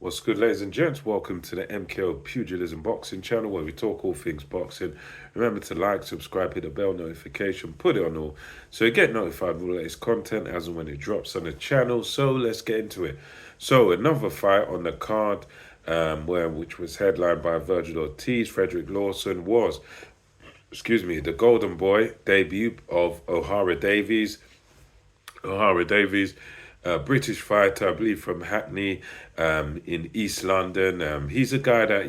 What's good, ladies and gents? Welcome to the MKO Pugilism Boxing channel where we talk all things boxing. Remember to like, subscribe, hit the bell notification, put it on all so you get notified of all the latest content as and when it drops on the channel. So let's get into it. So another fight on the card, which was headlined by Virgil Ortiz. Frederick Lawson was, the Golden Boy debut of Ohara Davies. Ohara Davies, a British fighter, I believe from Hackney, in East London. He's a guy that,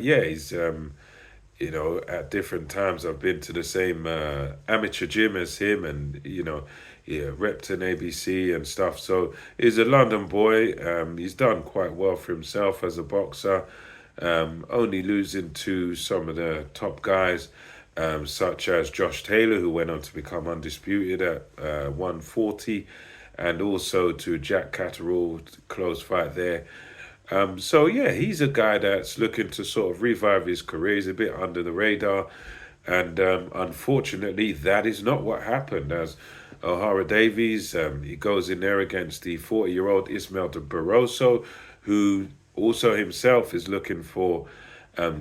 at different times I've been to the same amateur gym as him, and Repton ABC and stuff. So he's a London boy. He's done quite well for himself as a boxer. Only losing to some of the top guys, such as Josh Taylor, who went on to become undisputed at 140, and also to Jack Catterall, close fight there. He's a guy that's looking to sort of revive his career. He's a bit under the radar, and unfortunately, that is not what happened. As Ohara Davies, he goes in there against the 40-year-old Ismael Barroso, who also himself is looking for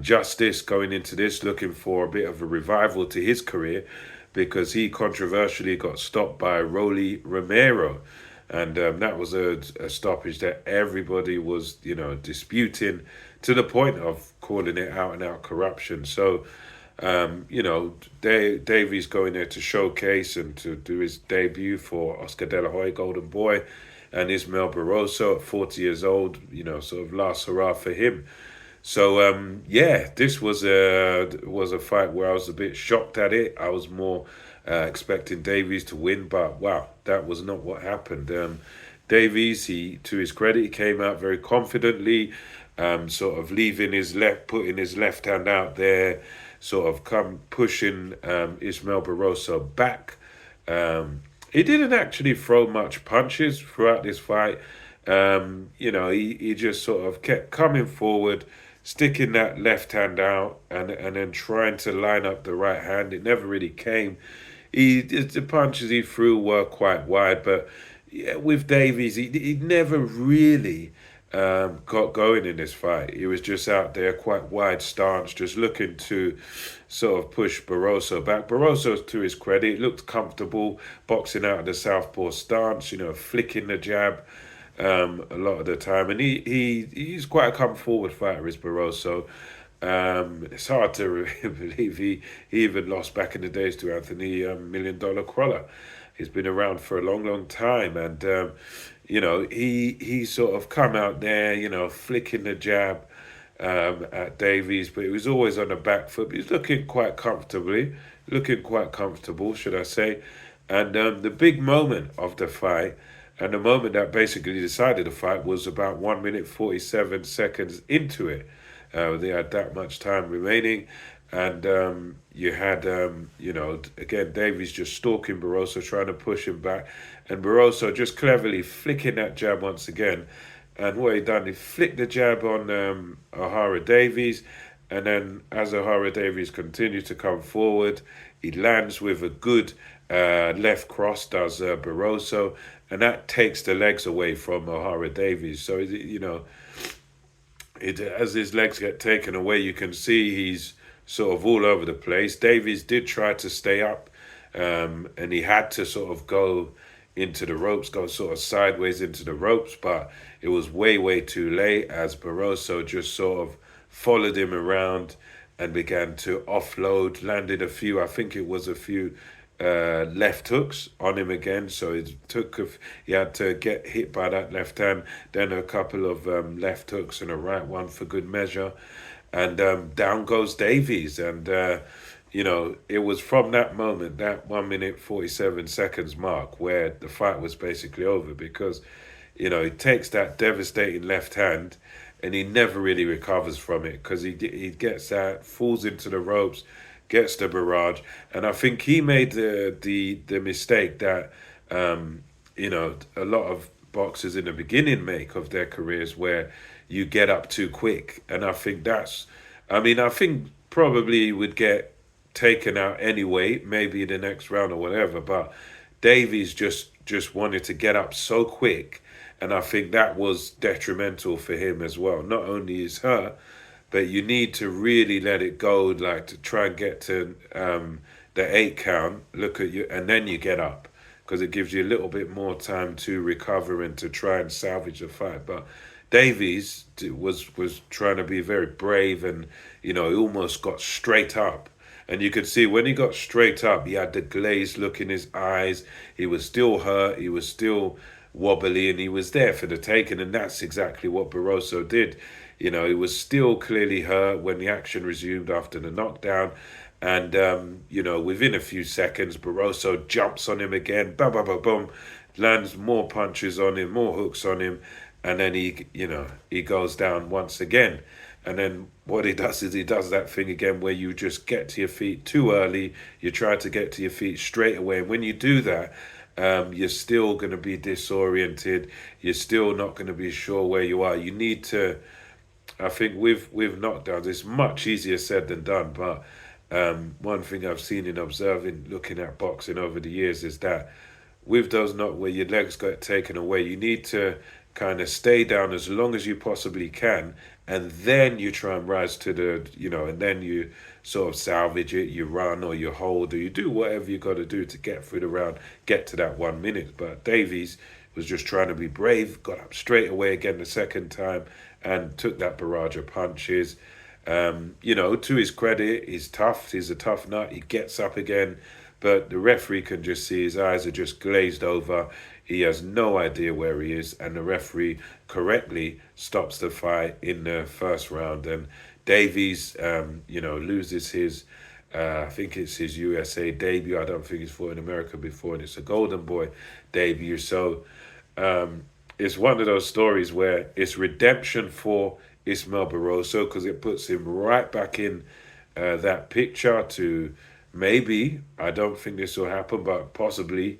justice going into this, looking for a bit of a revival to his career, because he controversially got stopped by Rolly Romero. And that was a stoppage that everybody was, disputing to the point of calling it out and out corruption. So, Davies going there to showcase and to do his debut for Oscar De La Hoya, Golden Boy, and Ismael Barroso at 40 years old, sort of last hurrah for him. So this was a fight where I was a bit shocked at it. I was more expecting Davies to win, but wow, that was not what happened. Davies, to his credit, he came out very confidently, sort of putting his left hand out there, sort of pushing Ismael Barroso back. He didn't actually throw much punches throughout this fight. He just sort of kept coming forward, sticking that left hand out, and then trying to line up the right hand. It never really came. The punches he threw were quite wide, but with Davies, he never really got going in this fight. He was just out there, quite wide stance, just looking to sort of push Barroso back. Barroso, to his credit, looked comfortable boxing out of the southpaw stance, flicking the jab a lot of the time, and he's quite a come forward fighter, is Barroso. It's hard to believe he even lost back in the days to Anthony Million Dollar Crawler. He's been around for a long time, and he sort of come out there, flicking the jab at Davies, but he was always on the back foot. He was looking quite comfortable, should I say. And the big moment of the fight, and the moment that basically decided the fight, was about 1 minute 47 seconds into it. They had that much time remaining, and you had, again, Davies just stalking Barroso, trying to push him back, and Barroso just cleverly flicking that jab once again. And what he done, he flicked the jab on Ohara Davies, and then as Ohara Davies continued to come forward, he lands with a good left cross, does Barroso, and that takes the legs away from Ohara Davies. So, as his legs get taken away, you can see he's sort of all over the place. Davies did try to stay up, and he had to sort of go into the ropes, go sort of sideways into the ropes, but it was way too late, as Barroso just sort of followed him around and began to offload, landed I think it was a few left hooks on him again. So he had to get hit by that left hand, then a couple of left hooks and a right one for good measure, and down goes Davies. And it was from that moment, that 1 minute 47 seconds mark, where the fight was basically over, because he takes that devastating left hand and he never really recovers from it, because he gets that, falls into the ropes, gets the barrage. And I think he made the mistake that a lot of boxers in the beginning make of their careers, where you get up too quick. And I think I think probably he would get taken out anyway, maybe in the next round or whatever, but Davies just wanted to get up so quick And I think that was detrimental for him as well. Not only is hurt, but you need to really let it go, like to try and get to the 8 count, look at you, and then you get up, because it gives you a little bit more time to recover and to try and salvage the fight. But Davies was trying to be very brave, and he almost got straight up. And you could see when he got straight up, he had the glazed look in his eyes. He was still hurt. He was still wobbly, and he was there for the taking. And that's exactly what Barroso did. He was still clearly hurt when the action resumed after the knockdown. And, within a few seconds, Barroso jumps on him again, ba ba ba boom, lands more punches on him, more hooks on him. And then he goes down once again. And then what he does is he does that thing again where you just get to your feet too early. You try to get to your feet straight away. And when you do that, you're still going to be disoriented. You're still not going to be sure where you are. You need to, I think with knockdowns, it's much easier said than done. But one thing I've seen in observing, looking at boxing over the years, is that with those where your legs got taken away, you need to kind of stay down as long as you possibly can, and then you try and rise to the, and then you sort of salvage it, you run or you hold or you do whatever you got to do to get through the round, get to that 1 minute. But Davies was just trying to be brave, got up straight away again the second time and took that barrage of punches. To his credit, he's tough, he's a tough nut, he gets up again, but the referee can just see his eyes are just glazed over. He has no idea where he is, and the referee correctly stops the fight in the first round. And Davies, loses his, I think it's his USA debut. I don't think he's fought in America before, and it's a Golden Boy debut. So it's one of those stories where it's redemption for Ismael Barroso, because it puts him right back in that picture to maybe, I don't think this will happen, but possibly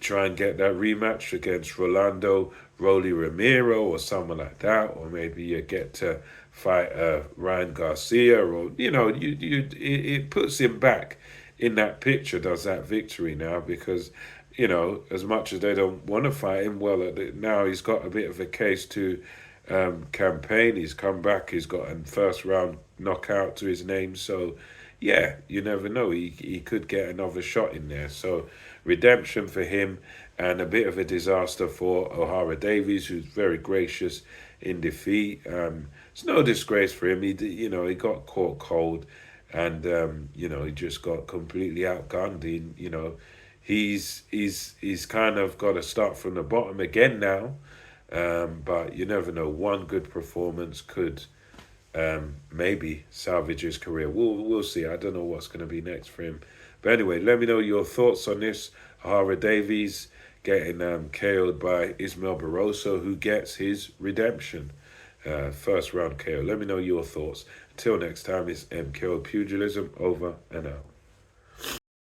try and get that rematch against Rolly Ramiro or someone like that, or maybe you get to fight Ryan Garcia, or it puts him back in that picture, does that victory now, because as much as they don't want to fight him, well, now he's got a bit of a case to campaign. He's come back, he's got a first round knockout to his name, so yeah, you never know, he could get another shot in there. So redemption for him, and a bit of a disaster for Ohara Davies, who's very gracious in defeat. It's no disgrace for him. He got caught cold, and he just got completely outgunned. He's kind of got to start from the bottom again now. But you never know. One good performance could maybe salvage his career. We'll see. I don't know what's going to be next for him. But anyway, let me know your thoughts on this. Ohara Davies getting KO'd by Ismael Barroso, who gets his redemption. First round KO. Let me know your thoughts. Until next time, it's MKO Pugilism, over and out.